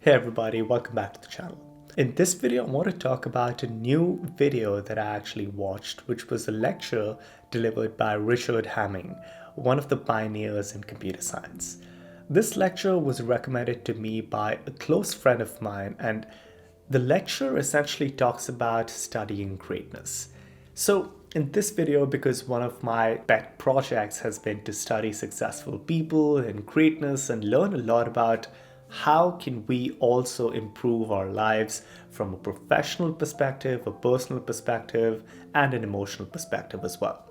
Hey everybody, welcome back to the channel. In this video, I want to talk about a new video that I actually watched, which was a lecture delivered by Richard Hamming, one of the pioneers in computer science. This lecture was recommended to me by a close friend of mine, and the lecture essentially talks about studying greatness. So in this video, because one of my pet projects has been to study successful people and greatness and learn a lot about how can we also improve our lives from a professional perspective, a personal perspective, and an emotional perspective as well.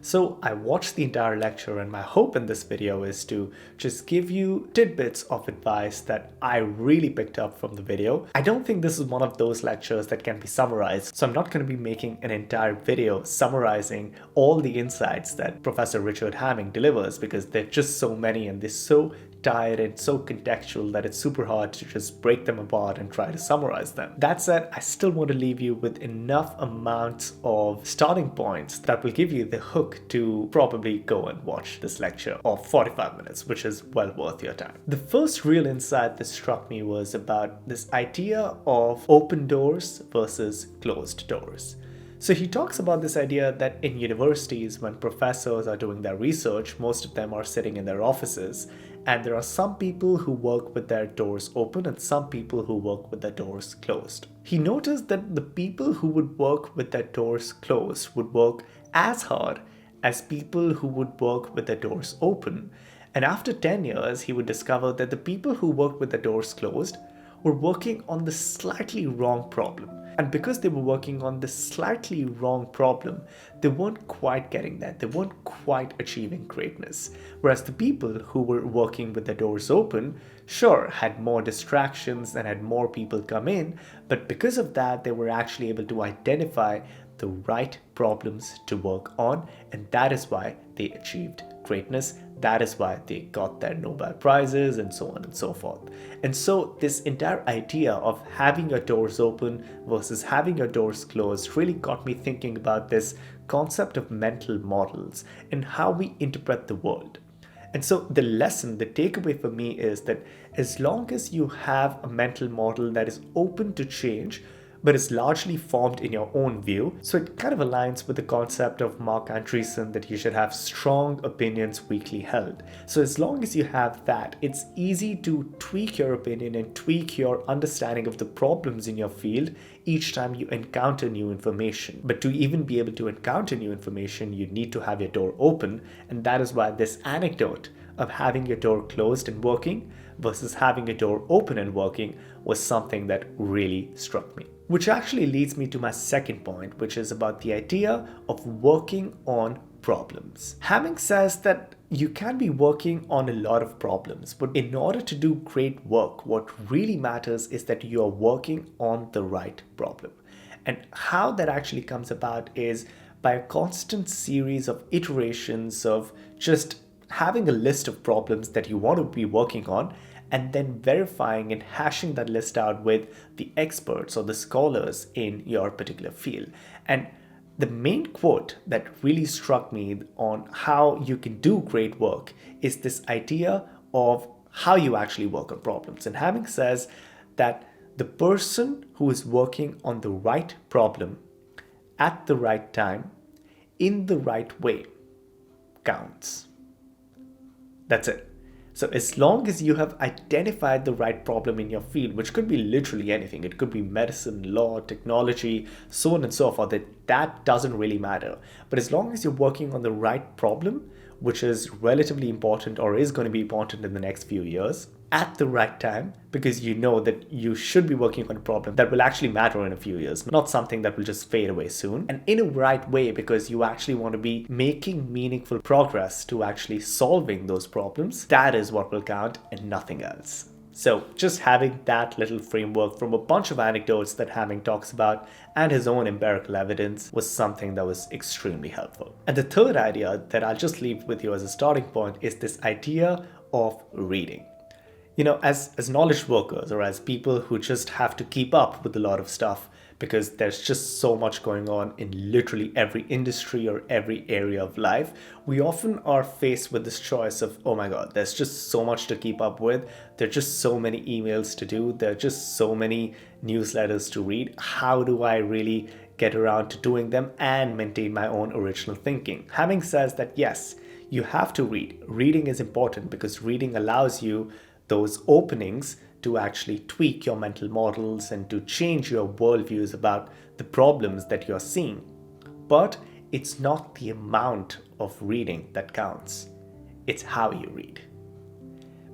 So I watched the entire lecture, and my hope in this video is to just give you tidbits of advice that I really picked up from the video. I don't think this is one of those lectures that can be summarized, so I'm not going to be making an entire video summarizing all the insights that Professor Richard Hamming delivers, because there are just so many and they're so tired and so contextual that it's super hard to just break them apart and try to summarize them. That said, I still want to leave you with enough amounts of starting points that will give you the hook to probably go and watch this lecture of 45 minutes, which is well worth your time. The first real insight that struck me was about this idea of open doors versus closed doors. So he talks about this idea that in universities, when professors are doing their research, most of them are sitting in their offices, and there are some people who work with their doors open and some people who work with their doors closed. He noticed that the people who would work with their doors closed would work as hard as people who would work with their doors open. And after 10 years, he would discover that the people who worked with their doors closed were working on the slightly wrong problem. And because they were working on the slightly wrong problem, they weren't quite getting that. They weren't quite achieving greatness. Whereas the people who were working with their doors open, sure, had more distractions and had more people come in, but because of that, they were actually able to identify the right problems to work on, and that is why they achieved greatness. That is why they got their Nobel Prizes and so on and so forth. And so this entire idea of having your doors open versus having your doors closed really got me thinking about this concept of mental models and how we interpret the world. And so the lesson, the takeaway for me is that as long as you have a mental model that is open to change, but is largely formed in your own view. So it kind of aligns with the concept of Mark Andreessen that you should have strong opinions weakly held. So as long as you have that, it's easy to tweak your opinion and tweak your understanding of the problems in your field each time you encounter new information. But to even be able to encounter new information, you need to have your door open. And that is why this anecdote of having your door closed and working versus having a door open and working was something that really struck me. Which actually leads me to my second point, which is about the idea of working on problems. Hamming says that you can be working on a lot of problems, but in order to do great work, what really matters is that you are working on the right problem. And how that actually comes about is by a constant series of iterations of just having a list of problems that you want to be working on, and then verifying and hashing that list out with the experts or the scholars in your particular field. And the main quote that really struck me on how you can do great work is this idea of how you actually work on problems. And Hamming says that the person who is working on the right problem at the right time in the right way counts. That's it. So as long as you have identified the right problem in your field, which could be literally anything, it could be medicine, law, technology, so on and so forth, that doesn't really matter. But as long as you're working on the right problem, which is relatively important or is going to be important in the next few years, at the right time, because you know that you should be working on a problem that will actually matter in a few years, not something that will just fade away soon, and in a right way, because you actually want to be making meaningful progress to actually solving those problems, that is what will count and nothing else. So just having that little framework from a bunch of anecdotes that Hamming talks about and his own empirical evidence was something that was extremely helpful. And the third idea that I'll just leave with you as a starting point is this idea of reading. You know, as knowledge workers or as people who just have to keep up with a lot of stuff, because there's just so much going on in literally every industry or every area of life. We often are faced with this choice of, oh my God, there's just so much to keep up with. There are just so many emails to do. There are just so many newsletters to read. How do I really get around to doing them and maintain my own original thinking? Hamming says that yes, you have to read. Reading is important because reading allows you those openings to actually tweak your mental models and to change your worldviews about the problems that you're seeing. But it's not the amount of reading that counts, it's how you read.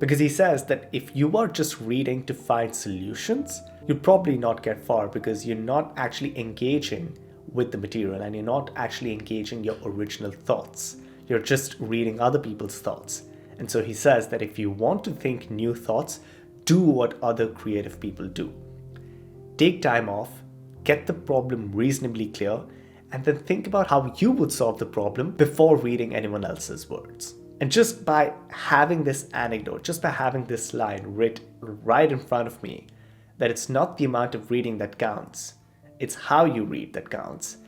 Because he says that if you are just reading to find solutions, you'll probably not get far because you're not actually engaging with the material and you're not actually engaging your original thoughts. You're just reading other people's thoughts. And so he says that if you want to think new thoughts, do what other creative people do. Take time off, get the problem reasonably clear, and then think about how you would solve the problem before reading anyone else's words. And just by having this anecdote, just by having this line written right in front of me, that it's not the amount of reading that counts, it's how you read that counts.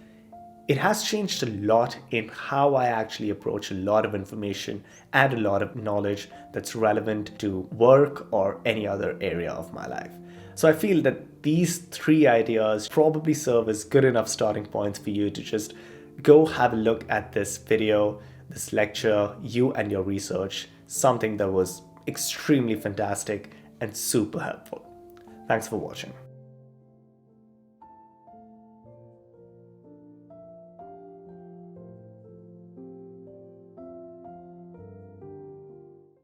It has changed a lot in how I actually approach a lot of information and a lot of knowledge that's relevant to work or any other area of my life. So I feel that these 3 ideas probably serve as good enough starting points for you to just go have a look at this video, this lecture, you and your research, something that was extremely fantastic and super helpful. Thanks for watching.